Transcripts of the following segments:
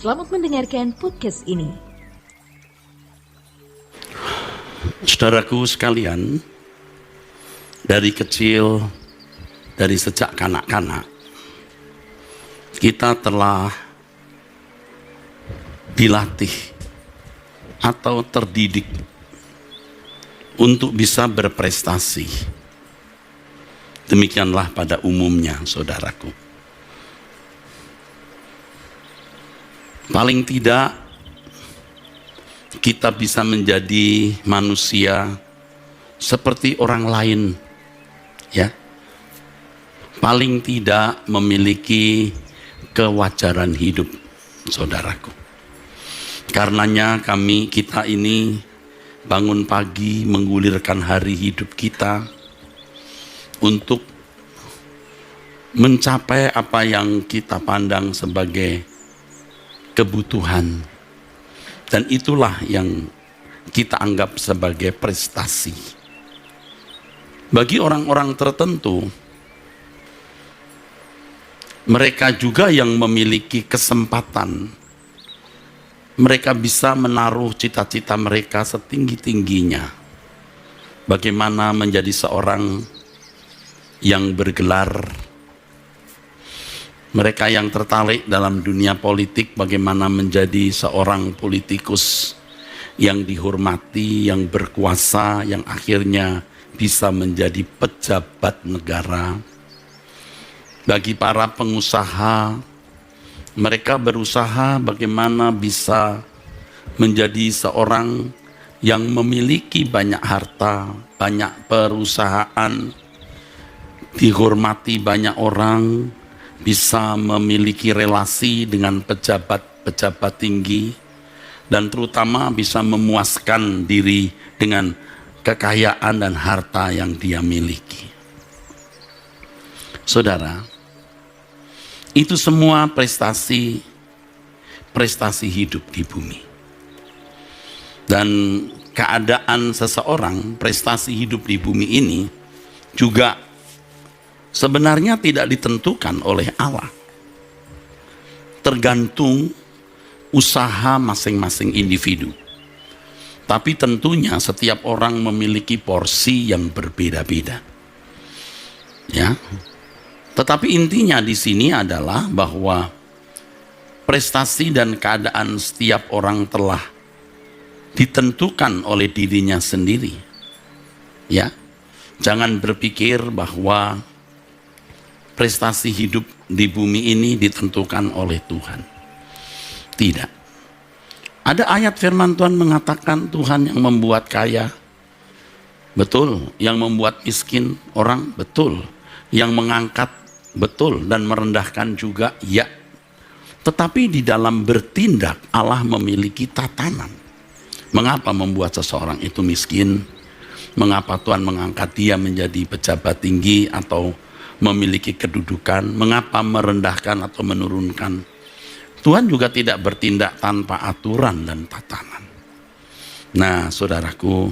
Selamat mendengarkan podcast ini. Saudaraku sekalian, dari kecil, dari sejak kanak-kanak, kita telah dilatih atau terdidik untuk bisa berprestasi. Demikianlah pada umumnya, saudaraku. Paling tidak kita bisa menjadi manusia seperti orang lain, ya. Paling tidak memiliki kewajaran hidup, saudaraku. Karenanya kita ini bangun pagi menggulirkan hari hidup kita untuk mencapai apa yang kita pandang sebagai kebutuhan, dan itulah yang kita anggap sebagai prestasi. Bagi orang-orang tertentu, mereka juga yang memiliki kesempatan, mereka bisa menaruh cita-cita mereka setinggi-tingginya. Bagaimana menjadi seorang yang bergelar. Mereka yang tertarik dalam dunia politik, bagaimana menjadi seorang politikus yang dihormati, yang berkuasa, yang akhirnya bisa menjadi pejabat negara. Bagi para pengusaha, mereka berusaha bagaimana bisa menjadi seorang yang memiliki banyak harta, banyak perusahaan, dihormati banyak orang, bisa memiliki relasi dengan pejabat-pejabat tinggi, dan terutama bisa memuaskan diri dengan kekayaan dan harta yang dia miliki. Saudara, itu semua prestasi hidup di bumi. Dan keadaan seseorang, prestasi hidup di bumi ini juga sebenarnya tidak ditentukan oleh Allah. Tergantung usaha masing-masing individu. Tapi tentunya setiap orang memiliki porsi yang berbeda-beda. Ya. Tetapi intinya di sini adalah bahwa prestasi dan keadaan setiap orang telah ditentukan oleh dirinya sendiri. Ya. Jangan berpikir bahwa prestasi hidup di bumi ini ditentukan oleh Tuhan. Tidak. Ada ayat firman Tuhan mengatakan Tuhan yang membuat kaya. Betul. Yang membuat miskin orang. Betul. Yang mengangkat. Betul. Dan merendahkan juga. Ya. Tetapi di dalam bertindak Allah memiliki tatanan. Mengapa membuat seseorang itu miskin? Mengapa Tuhan mengangkat dia menjadi pejabat tinggi atau memiliki kedudukan? Mengapa merendahkan atau menurunkan? Tuhan juga tidak bertindak tanpa aturan dan tatanan. Nah, saudaraku,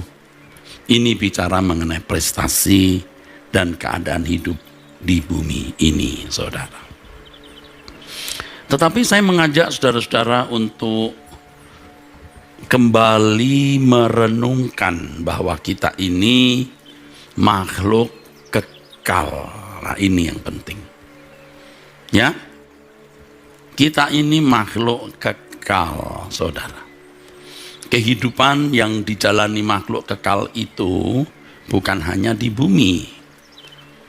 ini bicara mengenai prestasi dan keadaan hidup di bumi ini, saudara. Tetapi saya mengajak saudara-saudara untuk kembali merenungkan bahwa kita ini makhluk kekal. Nah, ini yang penting. Ya. Kita ini makhluk kekal, saudara. Kehidupan yang dijalani makhluk kekal itu bukan hanya di bumi,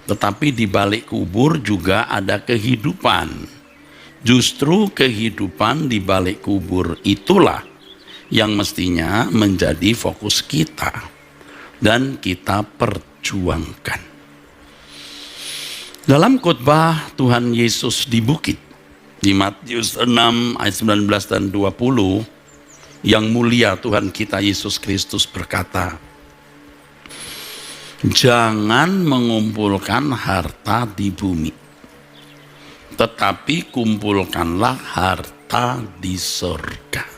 tetapi di balik kubur juga ada kehidupan. Justru kehidupan di balik kubur itulah yang mestinya menjadi fokus kita dan kita perjuangkan. Dalam khotbah Tuhan Yesus di bukit, di Matius 6 ayat 19 dan 20, yang mulia Tuhan kita Yesus Kristus berkata, jangan mengumpulkan harta di bumi, tetapi kumpulkanlah harta di surga.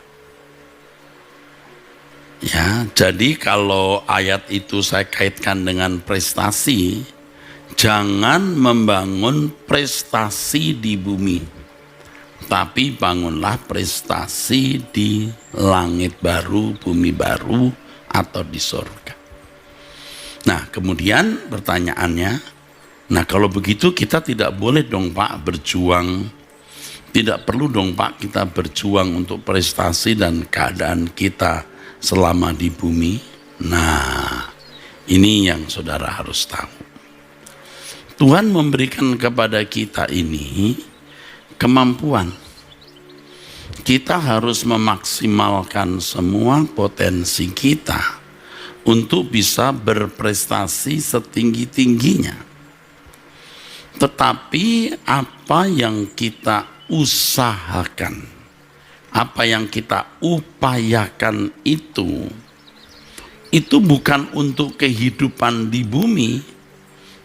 Ya, jadi kalau ayat itu saya kaitkan dengan prestasi, jangan membangun prestasi di bumi, tapi bangunlah prestasi di langit baru, bumi baru, atau di surga. Nah, kemudian pertanyaannya, nah kalau begitu kita tidak boleh dong Pak berjuang, tidak perlu dong Pak kita berjuang untuk prestasi dan keadaan kita selama di bumi. Nah, ini yang saudara harus tahu. Tuhan memberikan kepada kita ini kemampuan. Kita harus memaksimalkan semua potensi kita untuk bisa berprestasi setinggi-tingginya. Tetapi apa yang kita usahakan, apa yang kita upayakan itu bukan untuk kehidupan di bumi,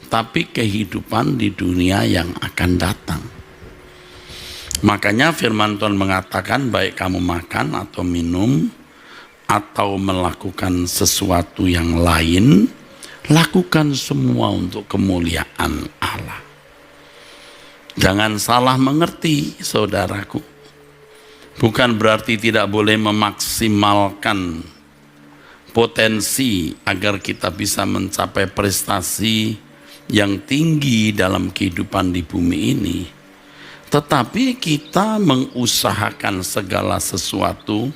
tapi kehidupan di dunia yang akan datang. Makanya firman Tuhan mengatakan, baik kamu makan atau minum atau melakukan sesuatu yang lain, lakukan semua untuk kemuliaan Allah. Jangan salah mengerti, saudaraku. Bukan berarti tidak boleh memaksimalkan potensi agar kita bisa mencapai prestasi yang tinggi dalam kehidupan di bumi ini. Tetapi kita mengusahakan segala sesuatu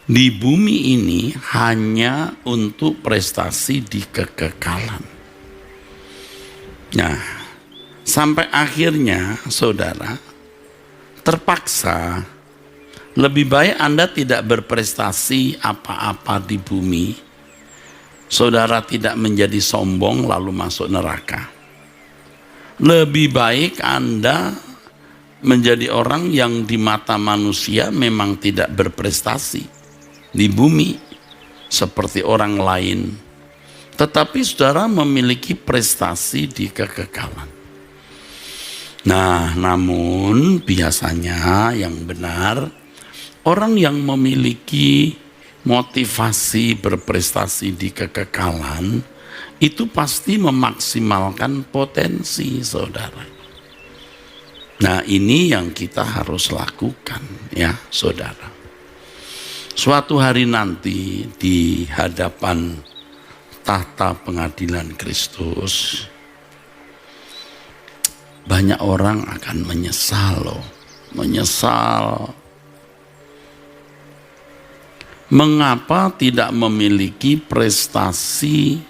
di bumi ini hanya untuk prestasi di kekekalan. Nah, sampai akhirnya saudara terpaksa lebih baik Anda tidak berprestasi apa-apa di bumi. Saudara tidak menjadi sombong lalu masuk neraka. Lebih baik Anda menjadi orang yang di mata manusia memang tidak berprestasi di bumi seperti orang lain, tetapi saudara memiliki prestasi di kekekalan. Nah, namun biasanya yang benar, orang yang memiliki motivasi berprestasi di kekekalan itu pasti memaksimalkan potensi saudara. Nah, ini yang kita harus lakukan ya saudara. Suatu hari nanti di hadapan tahta pengadilan Kristus, banyak orang akan menyesal loh. Menyesal. Mengapa tidak memiliki prestasi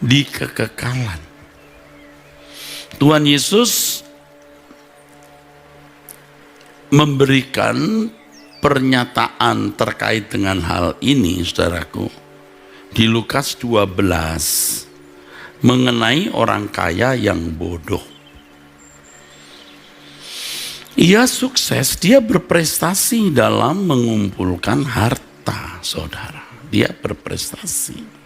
di kekekalan? Tuhan Yesus memberikan pernyataan terkait dengan hal ini, saudaraku, di Lukas 12 mengenai orang kaya yang bodoh. Ia sukses, dia berprestasi dalam mengumpulkan harta, saudara. Dia berprestasi.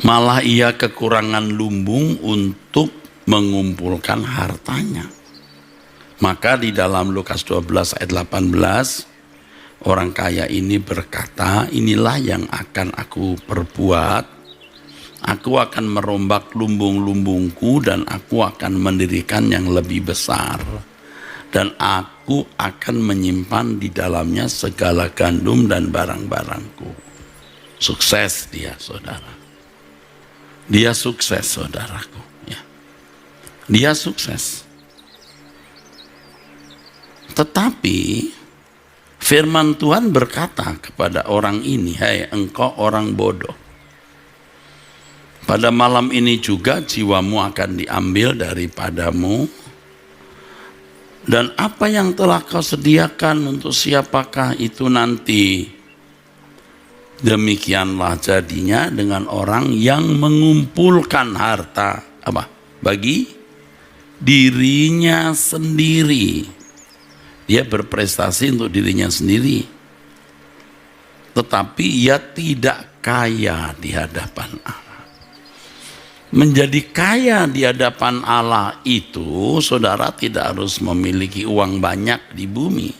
Malah ia kekurangan lumbung untuk mengumpulkan hartanya. Maka di dalam Lukas 12 ayat 18, orang kaya ini berkata, inilah yang akan aku perbuat. Aku akan merombak lumbung-lumbungku dan aku akan mendirikan yang lebih besar. Dan aku akan menyimpan di dalamnya segala gandum dan barang-barangku. Sukses dia, saudara. Dia sukses, saudaraku. Ya. Dia sukses. Tetapi firman Tuhan berkata kepada orang ini, "Hai engkau orang bodoh. Pada malam ini juga jiwamu akan diambil daripadamu. Dan apa yang telah kau sediakan untuk siapakah itu nanti? Demikianlah jadinya dengan orang yang mengumpulkan harta apa? Bagi dirinya sendiri." Dia berprestasi untuk dirinya sendiri, tetapi ia tidak kaya di hadapan Allah. Menjadi kaya di hadapan Allah itu, saudara, tidak harus memiliki uang banyak di bumi,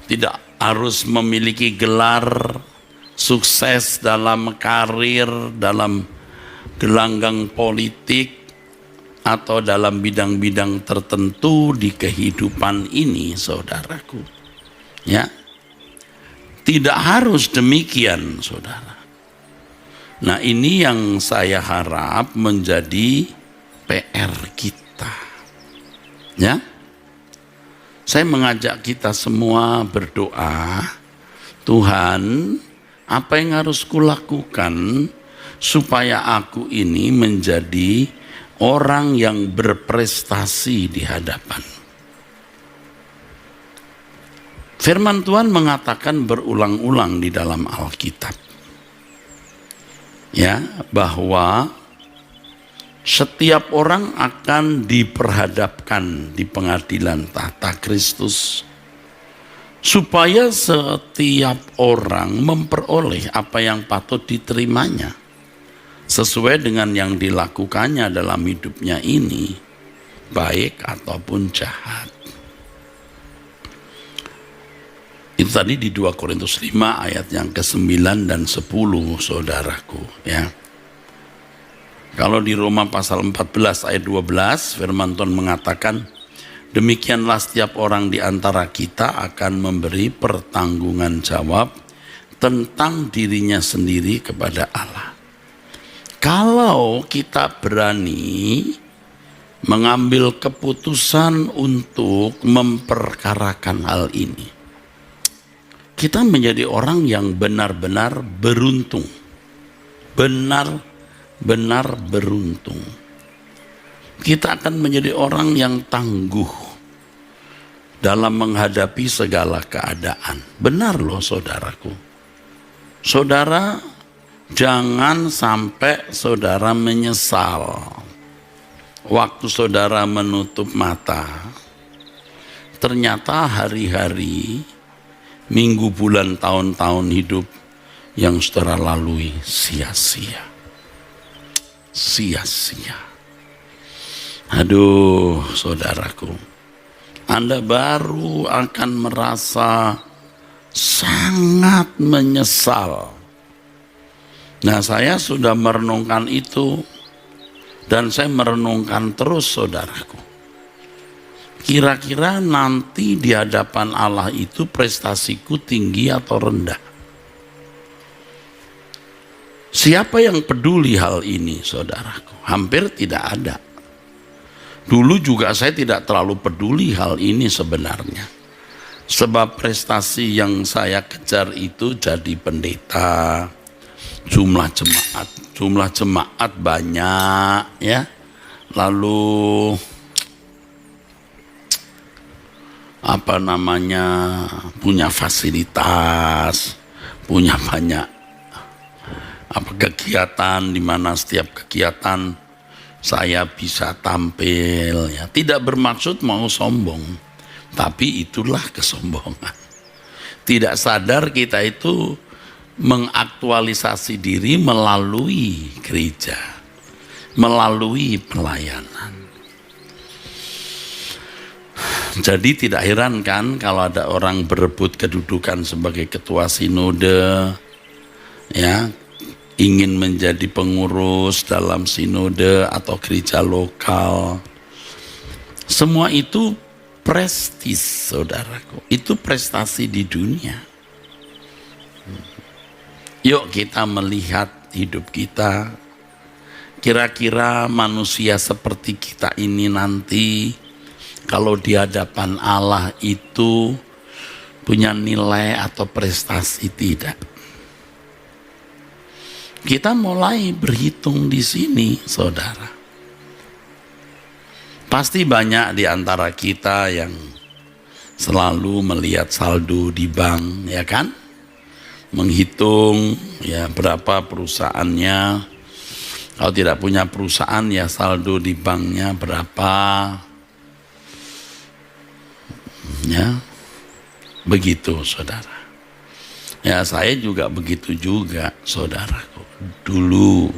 tidak harus memiliki gelar sukses dalam karir, dalam gelanggang politik, atau dalam bidang-bidang tertentu di kehidupan ini, saudaraku. Ya. Tidak harus demikian, saudara. Nah, ini yang saya harap menjadi PR kita. Ya. Saya mengajak kita semua berdoa, Tuhan, apa yang harus kulakukan supaya aku ini menjadi orang yang berprestasi di hadapan. Firman Tuhan mengatakan berulang-ulang di dalam Alkitab, ya, bahwa setiap orang akan diperhadapkan di pengadilan tahta Kristus, supaya setiap orang memperoleh apa yang patut diterimanya sesuai dengan yang dilakukannya dalam hidupnya ini, baik ataupun jahat. Itu tadi di 2 Korintus 5 ayat yang ke-9 dan 10, saudaraku, ya. Kalau di Roma pasal 14 ayat 12, firman Tuhan mengatakan, demikianlah setiap orang di antara kita akan memberi pertanggungan jawab tentang dirinya sendiri kepada Allah. Kalau kita berani mengambil keputusan untuk memperkarakan hal ini, kita menjadi orang yang benar-benar beruntung. Benar-benar beruntung. Kita akan menjadi orang yang tangguh dalam menghadapi segala keadaan. Benar loh, saudaraku. Saudara, jangan sampai saudara menyesal waktu saudara menutup mata. Ternyata hari-hari, minggu, bulan, tahun-tahun hidup yang saudara lalui sia-sia. Sia-sia. Aduh, saudaraku, Anda baru akan merasa sangat menyesal. Nah, saya sudah merenungkan itu, dan saya merenungkan terus, saudaraku. Kira-kira nanti di hadapan Allah itu prestasiku tinggi atau rendah? Siapa yang peduli hal ini, saudaraku? Hampir tidak ada. Dulu juga saya tidak terlalu peduli hal ini sebenarnya. Sebab prestasi yang saya kejar itu jadi pendeta, jumlah jemaat banyak, ya. Lalu punya fasilitas, punya banyak kegiatan, di mana setiap kegiatan saya bisa tampil, ya. Tidak bermaksud mau sombong, tapi itulah kesombongan. Tidak sadar kita itu mengaktualisasi diri melalui gereja, melalui pelayanan. Jadi tidak heran kan kalau ada orang berebut kedudukan sebagai ketua sinode, ya, ingin menjadi pengurus dalam sinode atau gereja lokal. Semua itu prestis, saudaraku. Itu prestasi di dunia. Yuk kita melihat hidup kita. Kira-kira manusia seperti kita ini nanti, kalau di hadapan Allah itu punya nilai atau prestasi tidak? Kita mulai berhitung di sini, saudara. Pasti banyak di antara kita yang selalu melihat saldo di bank, ya kan? Menghitung ya berapa perusahaannya. Kalau tidak punya perusahaan ya saldo di banknya berapa. Ya, begitu, saudara. Ya, saya juga begitu juga, saudaraku. Dulu,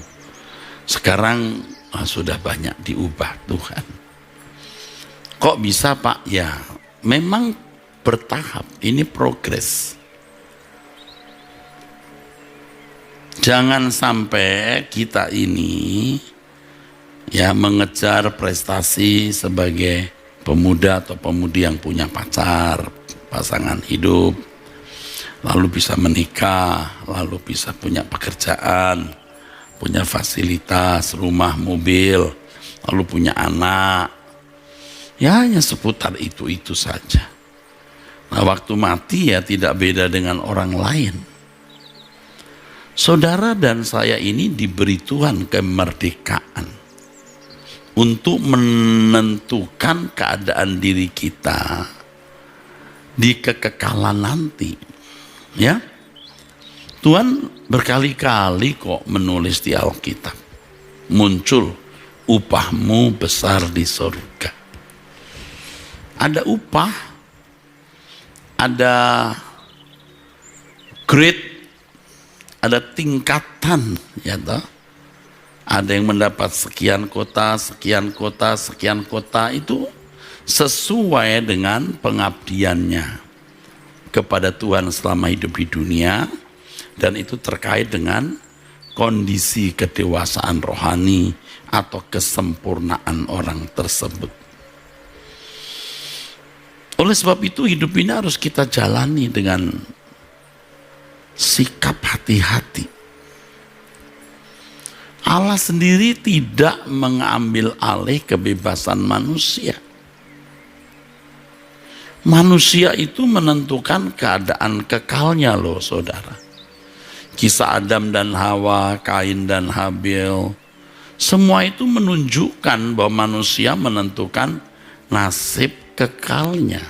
sekarang sudah banyak diubah Tuhan. Kok bisa, Pak? Ya, memang bertahap. Ini progres. Jangan sampai kita ini ya mengejar prestasi sebagai pemuda atau pemudi yang punya pacar, pasangan hidup, lalu bisa menikah, lalu bisa punya pekerjaan, punya fasilitas, rumah, mobil, lalu punya anak. Ya hanya seputar itu saja. Nah waktu mati ya tidak beda dengan orang lain. Saudara dan saya ini diberi Tuhan kemerdekaan untuk menentukan keadaan diri kita di kekekalan nanti. Ya, Tuhan berkali-kali kok menulis di Alkitab, muncul upahmu besar di surga. Ada upah, ada grade, ada tingkatan, ya toh. Ada yang mendapat sekian kota, sekian kota, sekian kota, itu sesuai dengan pengabdiannya kepada Tuhan selama hidup di dunia, dan itu terkait dengan kondisi kedewasaan rohani atau kesempurnaan orang tersebut. Oleh sebab itu hidup ini harus kita jalani dengan sikap hati-hati. Allah sendiri tidak mengambil alih kebebasan manusia. Manusia itu menentukan keadaan kekalnya loh saudara. Kisah Adam dan Hawa, Kain dan Habil, semua itu menunjukkan bahwa manusia menentukan nasib kekalnya.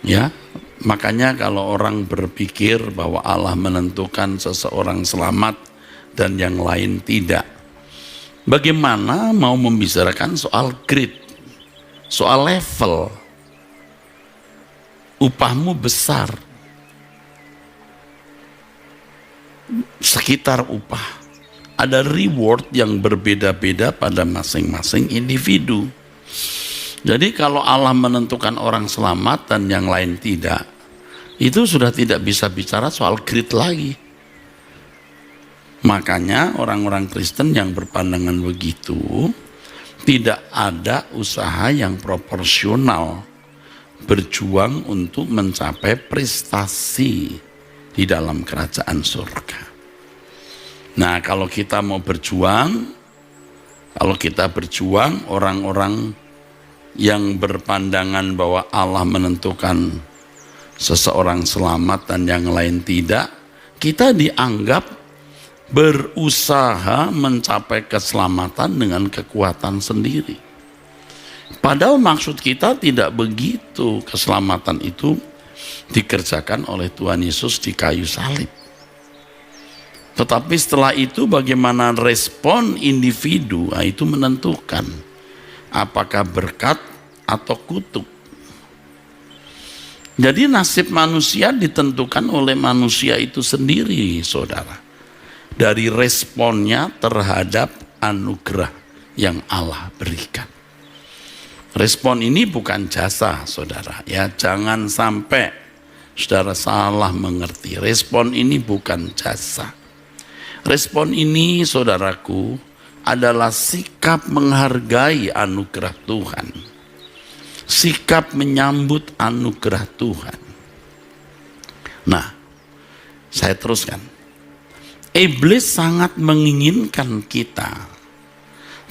Ya, makanya kalau orang berpikir bahwa Allah menentukan seseorang selamat dan yang lain tidak, bagaimana mau membicarakan soal grade, soal level? Upahmu besar, sekitar upah, ada reward yang berbeda-beda pada masing-masing individu. Jadi kalau Allah menentukan orang selamat dan yang lain tidak, itu sudah tidak bisa bicara soal grade lagi. Makanya orang-orang Kristen yang berpandangan begitu, tidak ada usaha yang proporsional berjuang untuk mencapai prestasi di dalam kerajaan surga. Nah kalau kita mau berjuang, orang-orang yang berpandangan bahwa Allah menentukan seseorang selamat dan yang lain tidak, kita dianggap berusaha mencapai keselamatan dengan kekuatan sendiri. Padahal maksud kita tidak begitu. Keselamatan itu dikerjakan oleh Tuhan Yesus di kayu salib. Tetapi setelah itu bagaimana respon individu, nah itu menentukan apakah berkat atau kutuk. Jadi nasib manusia ditentukan oleh manusia itu sendiri, saudara. Dari responnya terhadap anugerah yang Allah berikan. Respon ini bukan jasa, saudara. Ya, jangan sampai saudara salah mengerti. Respon ini bukan jasa. Respon ini, saudaraku, adalah sikap menghargai anugerah Tuhan. Sikap menyambut anugerah Tuhan. Nah, saya teruskan. Iblis sangat menginginkan kita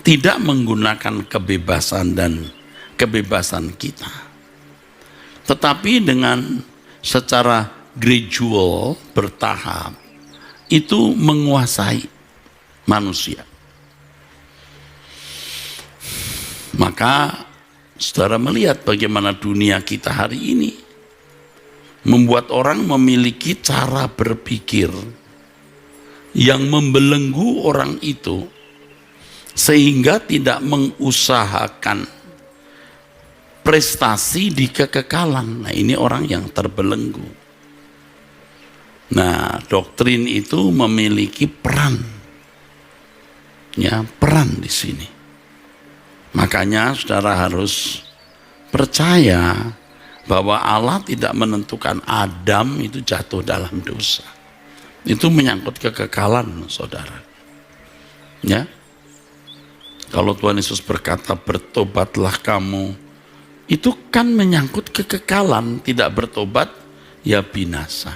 tidak menggunakan kebebasan kita, tetapi dengan secara gradual, bertahap, itu menguasai manusia. Maka saudara melihat bagaimana dunia kita hari ini membuat orang memiliki cara berpikir yang membelenggu orang itu sehingga tidak mengusahakan prestasi di kekekalan. Nah, ini orang yang terbelenggu. Nah, doktrin itu memiliki peran. Ya, peran di sini. Makanya saudara harus percaya bahwa Allah tidak menentukan Adam itu jatuh dalam dosa. Itu menyangkut kekekalan, saudara. Ya, Kalau Tuhan Yesus berkata bertobatlah kamu, itu kan menyangkut kekekalan. Tidak bertobat ya binasa.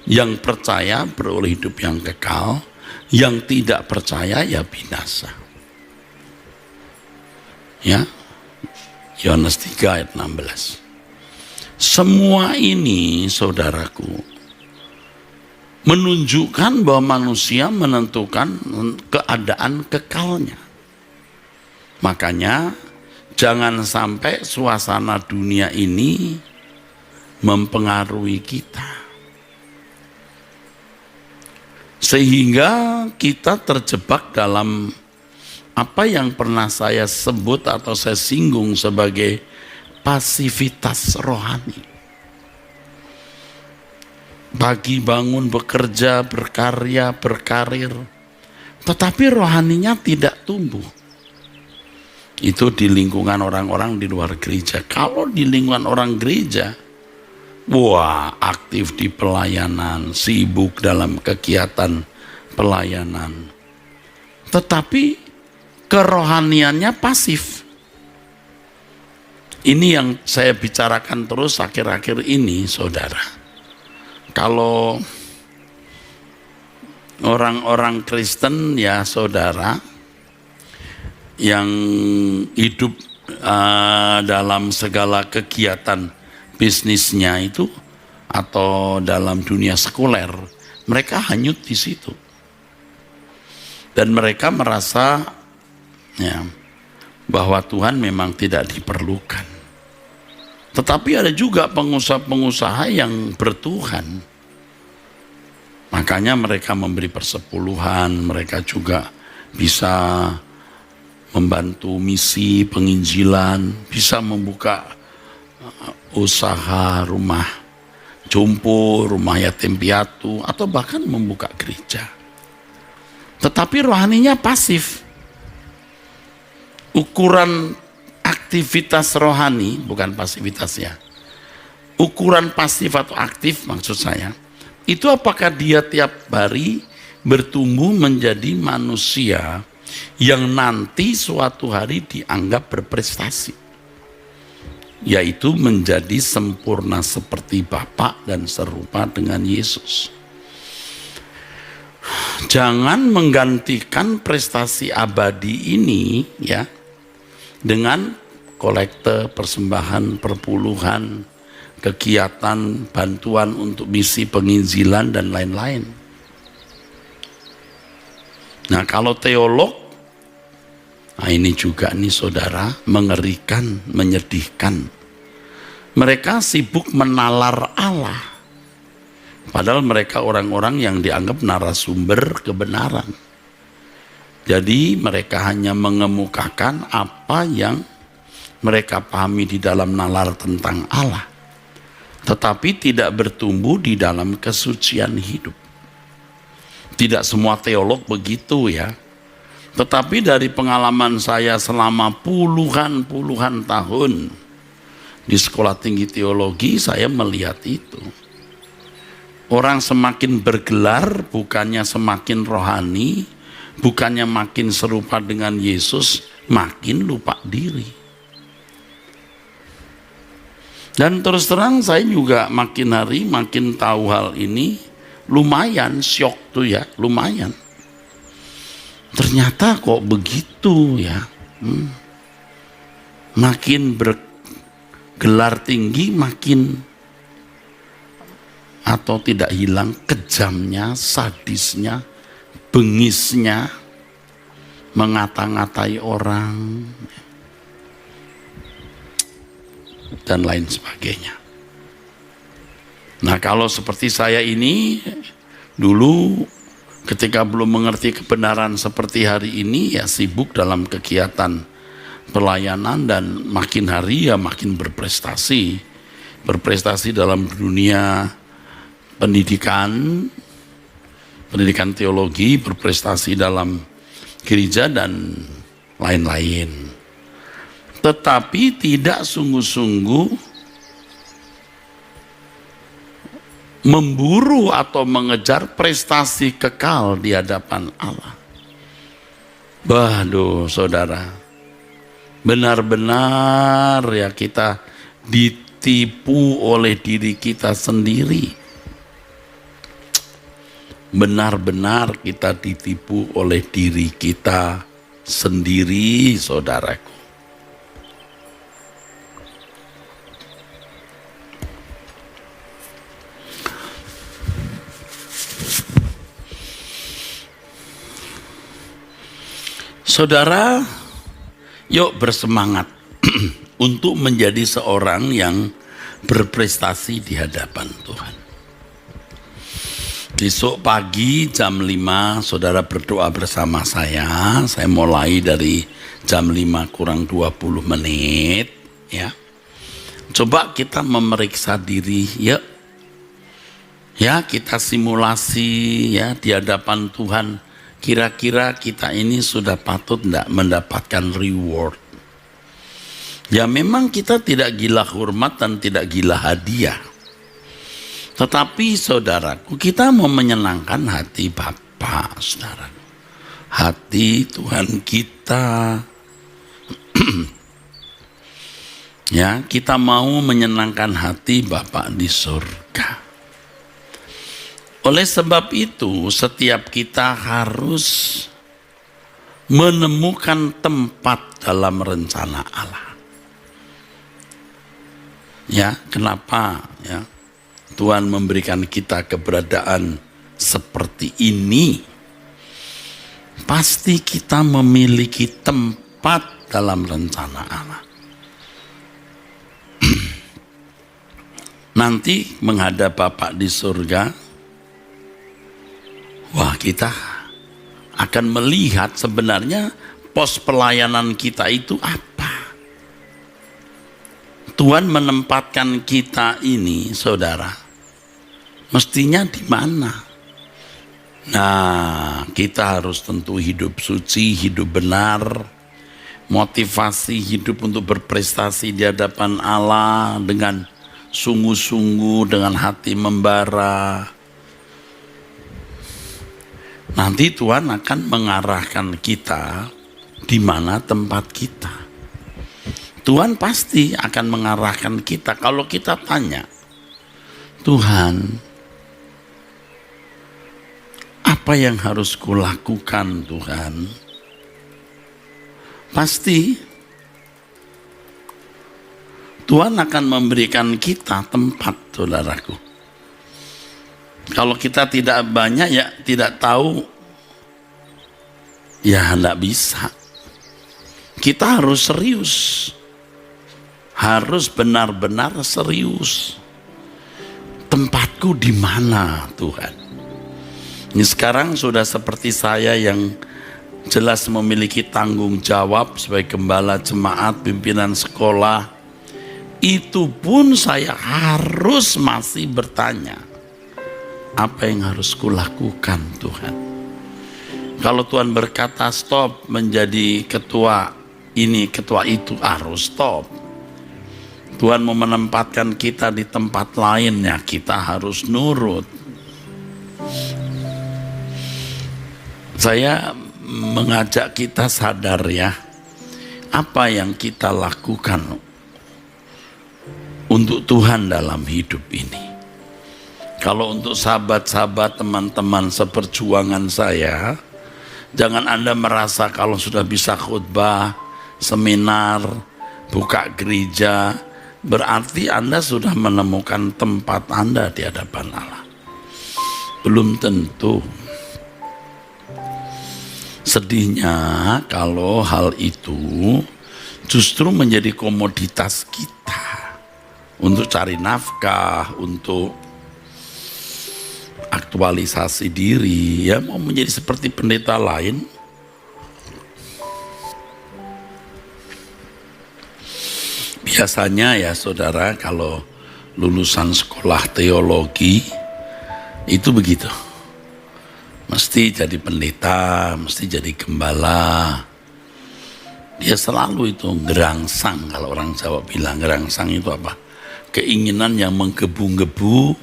Yang percaya beroleh hidup yang kekal, yang tidak percaya ya binasa. Ya, Yohanes 3 ayat 16. Semua ini, saudaraku, menunjukkan bahwa manusia menentukan keadaan kekalnya. Makanya jangan sampai suasana dunia ini mempengaruhi kita, sehingga kita terjebak dalam apa yang pernah saya sebut atau saya singgung sebagai pasivitas rohani. Pagi bangun bekerja, berkarya, berkarir, tetapi rohaninya tidak tumbuh. Itu di lingkungan orang-orang di luar gereja. Kalau di lingkungan orang gereja, wah, aktif di pelayanan, sibuk dalam kegiatan pelayanan, tetapi kerohaniannya pasif. Ini yang saya bicarakan terus akhir-akhir ini, saudara. Kalau orang-orang Kristen, ya saudara, yang hidup dalam segala kegiatan bisnisnya itu atau dalam dunia sekuler, mereka hanyut di situ. Dan mereka merasa ya, bahwa Tuhan memang tidak diperlukan. Tetapi ada juga pengusaha-pengusaha yang bertuhan. Makanya mereka memberi persepuluhan, mereka juga bisa membantu misi penginjilan, bisa membuka usaha rumah jompo, rumah yatim piatu, atau bahkan membuka gereja. Tetapi rohaninya pasif. Ukuran aktivitas rohani, bukan pasivitas ya. Ukuran pasif atau aktif maksud saya, itu apakah dia tiap hari bertumbuh menjadi manusia yang nanti suatu hari dianggap berprestasi, yaitu menjadi sempurna seperti Bapa dan serupa dengan Yesus. Jangan menggantikan prestasi abadi ini ya dengan kolekte, persembahan, perpuluhan, kegiatan, bantuan untuk misi penginjilan dan lain-lain. Nah, kalau teolog, nah ini juga nih saudara, mengerikan, menyedihkan. Mereka sibuk menalar Allah, padahal mereka orang-orang yang dianggap narasumber kebenaran. Jadi mereka hanya mengemukakan apa yang mereka pahami di dalam nalar tentang Allah, tetapi tidak bertumbuh di dalam kesucian hidup. Tidak semua teolog begitu ya. Tetapi dari pengalaman saya selama puluhan tahun di sekolah tinggi teologi, saya melihat itu. Orang semakin bergelar bukannya semakin rohani, bukannya makin serupa dengan Yesus, makin lupa diri. Dan terus terang saya juga makin hari makin tahu hal ini. Lumayan syok tuh ya, lumayan. Ternyata kok begitu ya. Makin bergelar tinggi, makin atau tidak hilang kejamnya, sadisnya, bengisnya, mengata-ngatai orang, dan lain sebagainya. Nah, kalau seperti saya ini, dulu ketika belum mengerti kebenaran seperti hari ini, ya sibuk dalam kegiatan pelayanan dan makin hari ya makin berprestasi. Berprestasi dalam dunia pendidikan teologi, berprestasi dalam gereja dan lain-lain. Tetapi tidak sungguh-sungguh memburu atau mengejar prestasi kekal di hadapan Allah. Waduh, saudara, benar-benar ya kita ditipu oleh diri kita sendiri. Benar-benar kita ditipu oleh diri kita sendiri, saudaraku. Saudara, yuk bersemangat untuk menjadi seorang yang berprestasi di hadapan Tuhan. Besok pagi jam 5, saudara berdoa bersama saya. Saya mulai dari jam 5 kurang 20 menit. Ya. Coba kita memeriksa diri, ya. Ya, kita simulasi ya di hadapan Tuhan. Kira-kira kita ini sudah patut tidak mendapatkan reward. Ya memang kita tidak gila hormat dan tidak gila hadiah. Tetapi saudaraku, kita mau menyenangkan hati Bapa, saudara. Hati Tuhan kita. Ya, kita mau menyenangkan hati Bapa di surga. Oleh sebab itu, setiap kita harus menemukan tempat dalam rencana Allah. Ya, kenapa ya? Tuhan memberikan kita keberadaan seperti ini. Pasti kita memiliki tempat dalam rencana Allah. Nanti menghadap Bapa di surga, wah, kita akan melihat sebenarnya pos pelayanan kita itu apa. Tuhan menempatkan kita ini, saudara, mestinya di mana? Nah, kita harus tentu hidup suci, hidup benar, motivasi hidup untuk berprestasi di hadapan Allah dengan sungguh-sungguh, dengan hati membara. Nanti Tuhan akan mengarahkan kita di mana tempat kita. Tuhan pasti akan mengarahkan kita. Kalau kita tanya, Tuhan, apa yang harus kulakukan Tuhan? Pasti Tuhan akan memberikan kita tempat, saudaraku. Kalau kita tidak banyak ya tidak tahu, ya tidak bisa. Kita harus serius, harus benar-benar serius. Tempatku di mana Tuhan? Ini sekarang sudah seperti saya yang jelas memiliki tanggung jawab sebagai gembala jemaat, pimpinan sekolah. Itu pun saya harus masih bertanya, apa yang harus kulakukan Tuhan? Kalau Tuhan berkata stop menjadi ketua ini, ketua itu, harus stop. Tuhan mau menempatkan kita di tempat lain, ya kita harus nurut. Saya mengajak kita sadar ya, apa yang kita lakukan untuk Tuhan dalam hidup ini. Kalau untuk sahabat-sahabat, teman-teman seperjuangan saya, jangan Anda merasa kalau sudah bisa khutbah, seminar, buka gereja, berarti Anda sudah menemukan tempat Anda di hadapan Allah. Belum tentu. Sedihnya kalau hal itu justru menjadi komoditas kita untuk cari nafkah, untuk aktualisasi diri, ya mau menjadi seperti pendeta lain. Biasanya ya saudara, kalau lulusan sekolah teologi itu begitu, mesti jadi pendeta, mesti jadi gembala. Dia selalu itu gerangsang, kalau orang Jawa bilang gerangsang itu apa? Keinginan yang menggebu-gebu,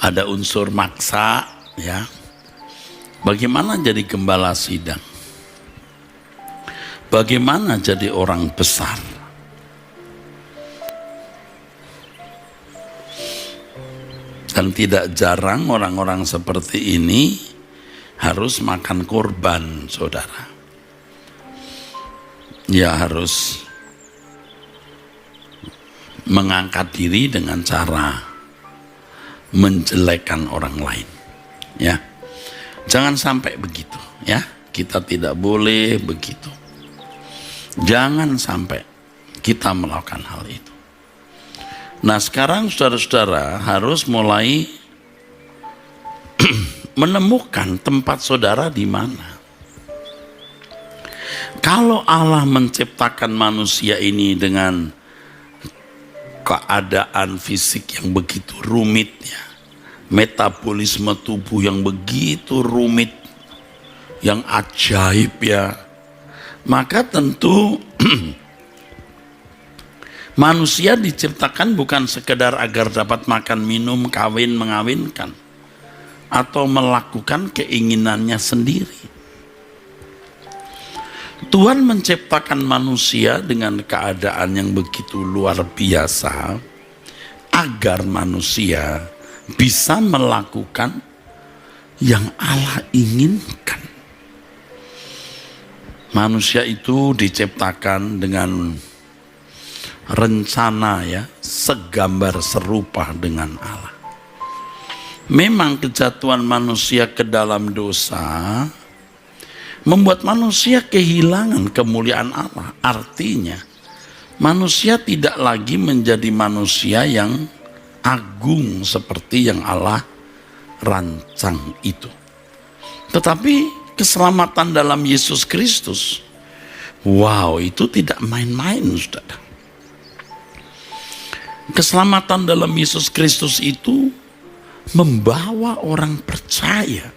ada unsur maksa, ya. Bagaimana jadi gembala sidang? Bagaimana jadi orang besar? Dan tidak jarang orang-orang seperti ini harus makan korban, saudara. Ya, harus mengangkat diri dengan cara menjelekkan orang lain. Ya, jangan sampai begitu. Ya, kita tidak boleh begitu. Jangan sampai kita melakukan hal itu. Nah, sekarang saudara-saudara harus mulai menemukan tempat saudara di mana. Kalau Allah menciptakan manusia ini dengan keadaan fisik yang begitu rumit, ya, metabolisme tubuh yang begitu rumit, yang ajaib, ya, maka tentu manusia diciptakan bukan sekedar agar dapat makan, minum, kawin, mengawinkan, atau melakukan keinginannya sendiri. Tuhan menciptakan manusia dengan keadaan yang begitu luar biasa agar manusia bisa melakukan yang Allah inginkan. Manusia itu diciptakan dengan rencana, ya, segambar serupa dengan Allah. Memang kejatuhan manusia ke dalam dosa membuat manusia kehilangan kemuliaan Allah. Artinya manusia tidak lagi menjadi manusia yang agung seperti yang Allah rancang itu. Tetapi keselamatan dalam Yesus Kristus, wow, itu tidak main-main, saudara. Keselamatan dalam Yesus Kristus itu membawa orang percaya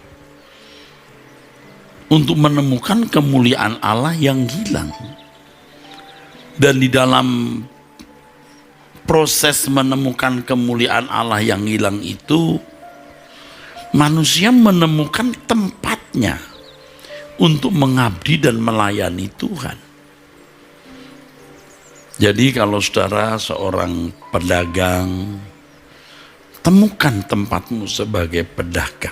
untuk menemukan kemuliaan Allah yang hilang. Dan di dalam proses menemukan kemuliaan Allah yang hilang itu, manusia menemukan tempatnya untuk mengabdi dan melayani Tuhan. Jadi kalau saudara seorang pedagang, temukan tempatmu sebagai pedagang.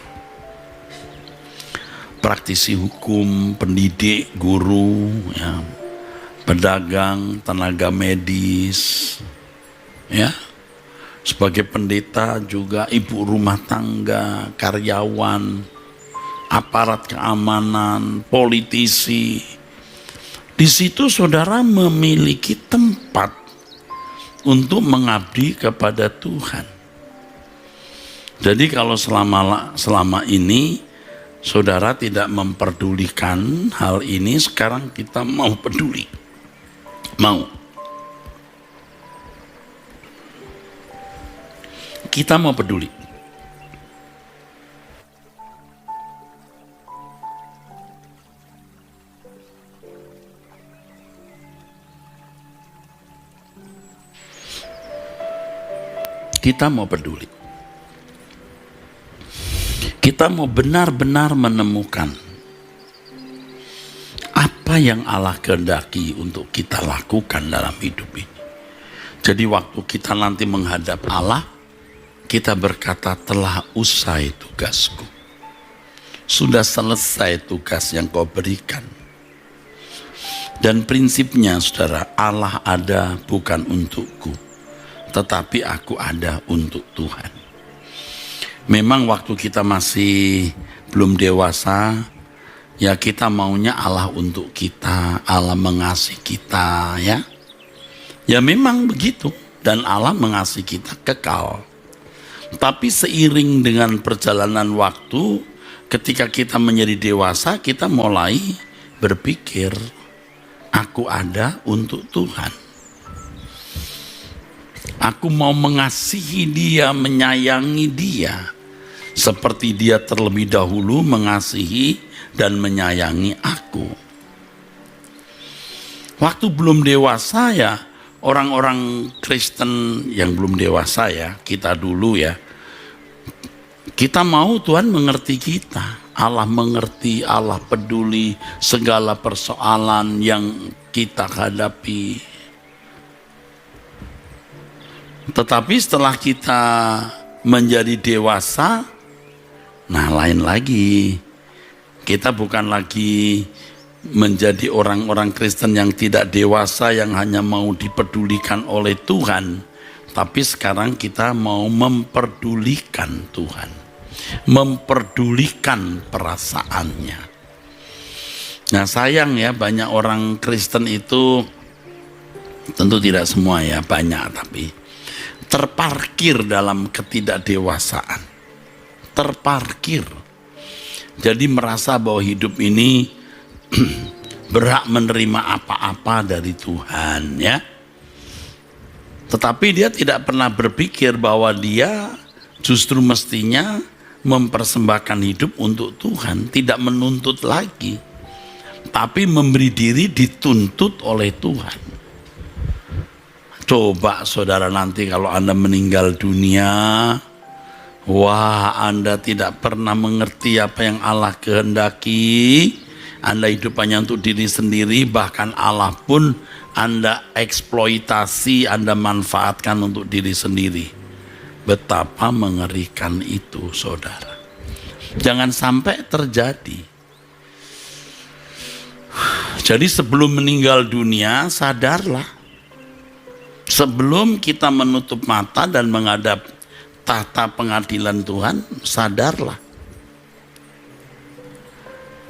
Praktisi hukum, pendidik, guru, ya, pedagang, tenaga medis, ya, sebagai pendeta juga, ibu rumah tangga, karyawan, aparat keamanan, politisi. Di situ saudara memiliki tempat untuk mengabdi kepada Tuhan. Jadi kalau selama ini saudara tidak memperdulikan hal ini, sekarang kita mau peduli. Kita mau peduli. Kita mau peduli. Kita mau benar-benar menemukan apa yang Allah kehendaki untuk kita lakukan dalam hidup ini. Jadi waktu kita nanti menghadap Allah, kita berkata, telah usai tugasku. Sudah selesai tugas yang kau berikan. Dan prinsipnya, saudara, Allah ada bukan untukku, tetapi aku ada untuk Tuhan. Memang waktu kita masih belum dewasa, ya kita maunya Allah untuk kita, Allah mengasihi kita, ya. Ya memang begitu, dan Allah mengasihi kita kekal. Tapi seiring dengan perjalanan waktu, ketika kita menjadi dewasa, kita mulai berpikir, aku ada untuk Tuhan. Aku mau mengasihi dia, menyayangi dia, seperti dia terlebih dahulu mengasihi dan menyayangi aku. Waktu belum dewasa, ya, orang-orang Kristen yang belum dewasa, ya, kita dulu, ya, kita mau Tuhan mengerti kita. Allah mengerti, Allah peduli segala persoalan yang kita hadapi. Tetapi setelah kita menjadi dewasa, nah lain lagi. Kita bukan lagi menjadi orang-orang Kristen yang tidak dewasa, yang hanya mau dipedulikan oleh Tuhan. Tapi sekarang kita mau memperdulikan Tuhan, memperdulikan perasaannya. Nah sayang ya, banyak orang Kristen itu, tentu tidak semua ya, banyak, tapi terparkir dalam ketidakdewasaan. Terparkir. Jadi merasa bahwa hidup ini berhak menerima apa-apa dari Tuhan ya. Tetapi dia tidak pernah berpikir bahwa dia justru mestinya mempersembahkan hidup untuk Tuhan, tidak menuntut lagi, tapi memberi diri dituntut oleh Tuhan. Coba saudara, nanti kalau Anda meninggal dunia, wah, Anda tidak pernah mengerti apa yang Allah kehendaki. Anda hidup hanya untuk diri sendiri, bahkan Allah pun Anda eksploitasi, Anda manfaatkan untuk diri sendiri. Betapa mengerikan itu, saudara. Jangan sampai terjadi. Jadi sebelum meninggal dunia, sadarlah. Sebelum kita menutup mata dan menghadap tahta pengadilan Tuhan, sadarlah.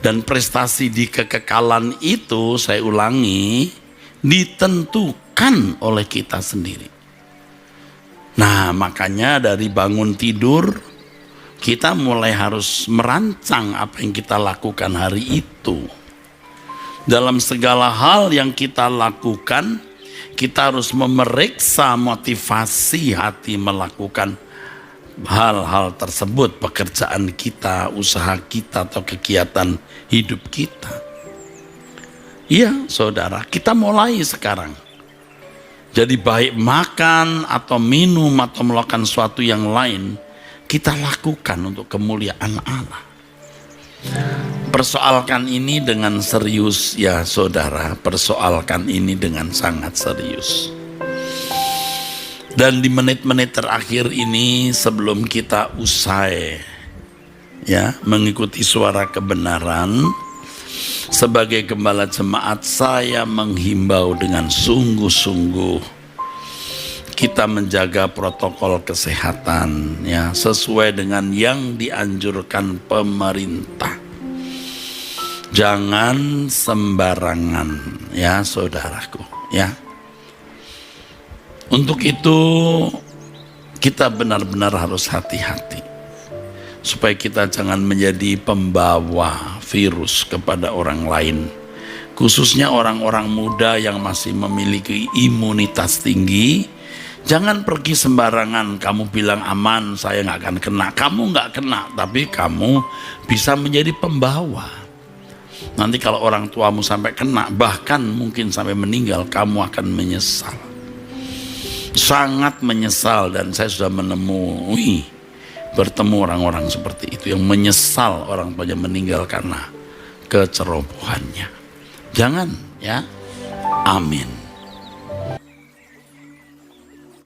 Dan prestasi di kekekalan itu, saya ulangi, ditentukan oleh kita sendiri. Nah, makanya dari bangun tidur, kita mulai harus merancang apa yang kita lakukan hari itu. Dalam segala hal yang kita lakukan, kita harus memeriksa motivasi hati melakukan hal-hal tersebut, pekerjaan kita, usaha kita, atau kegiatan hidup kita. Iya, saudara, kita mulai sekarang. Jadi baik makan atau minum atau melakukan sesuatu yang lain, kita lakukan untuk kemuliaan Allah. Persoalkan ini dengan serius ya saudara, persoalkan ini dengan sangat serius. Dan di menit-menit terakhir ini, sebelum kita usai ya mengikuti suara kebenaran, sebagai gembala jemaat saya menghimbau dengan sungguh-sungguh kita menjaga protokol kesehatan ya, sesuai dengan yang dianjurkan pemerintah. Jangan sembarangan ya saudaraku ya. Untuk itu kita benar-benar harus hati-hati supaya kita jangan menjadi pembawa virus kepada orang lain, khususnya orang-orang muda yang masih memiliki imunitas tinggi. Jangan pergi sembarangan, kamu bilang aman, saya nggak akan kena. Kamu nggak kena, tapi kamu bisa menjadi pembawa. Nanti kalau orang tuamu sampai kena, bahkan mungkin sampai meninggal, kamu akan menyesal. Sangat menyesal, dan saya sudah bertemu orang-orang seperti itu yang menyesal orang tuanya meninggal karena kecerobohannya. Jangan ya. Amin.